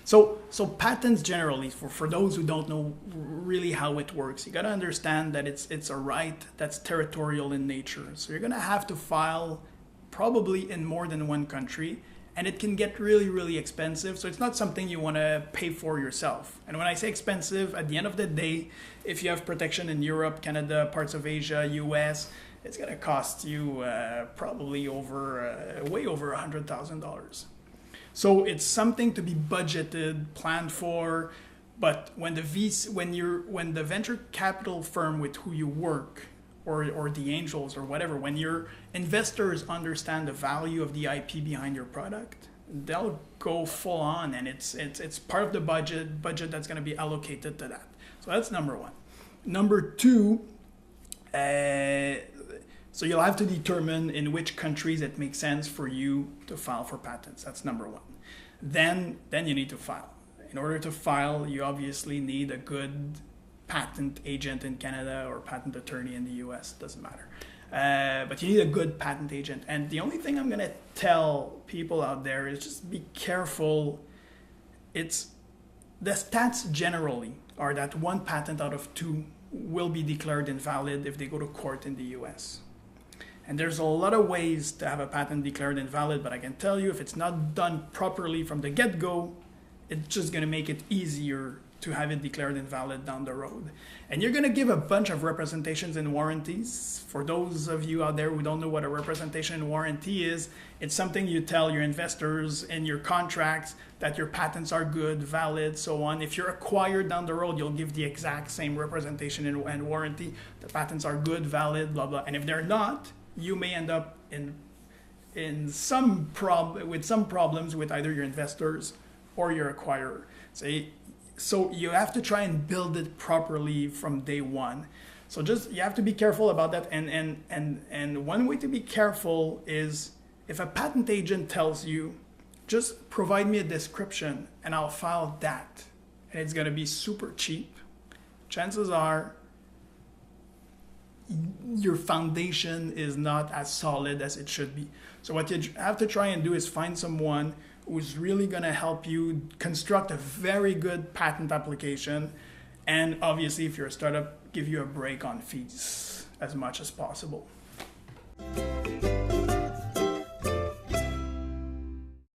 So patents generally, for those who don't know really how it works, you got to understand that it's a right that's territorial in nature. So you're going to have to file probably in more than one country, and it can get really, really expensive. So it's not something you want to pay for yourself. And when I say expensive, at the end of the day, if you have protection in Europe, Canada, parts of Asia, US, it's going to cost you probably way over $100,000. So it's something to be budgeted, planned for. But when the venture capital firm with who you work, or the angels or whatever, when your investors understand the value of the IP behind your product, they'll go full on, and it's part of the budget that's going to be allocated to that. So that's number one. Number two, so you'll have to determine in which countries it makes sense for you to file for patents. That's number one. Then you need to file. In order to file, you obviously need a good patent agent in Canada or patent attorney in the US, doesn't matter. But you need a good patent agent. And the only thing I'm going to tell people out there is just be careful. The stats generally are that one patent out of two will be declared invalid if they go to court in the US. And there's a lot of ways to have a patent declared invalid, but I can tell you if it's not done properly from the get-go, it's just going to make it easier to have it declared invalid down the road. And you're going to give a bunch of representations and warranties. For those of you out there who don't know what a representation and warranty is, it's something you tell your investors in your contracts that your patents are good, valid, so on. If you're acquired down the road, you'll give the exact same representation and warranty. The patents are good, valid, blah, blah. And if they're not, you may end up with some problems with either your investors or your acquirer. So you have to try and build it properly from day one. So you have to be careful about that. And one way to be careful is if a patent agent tells you, just provide me a description and I'll file that, and it's going to be super cheap, chances are your foundation is not as solid as it should be. So what you have to try and do is find someone who's really going to help you construct a very good patent application. And obviously, if you're a startup, give you a break on fees as much as possible.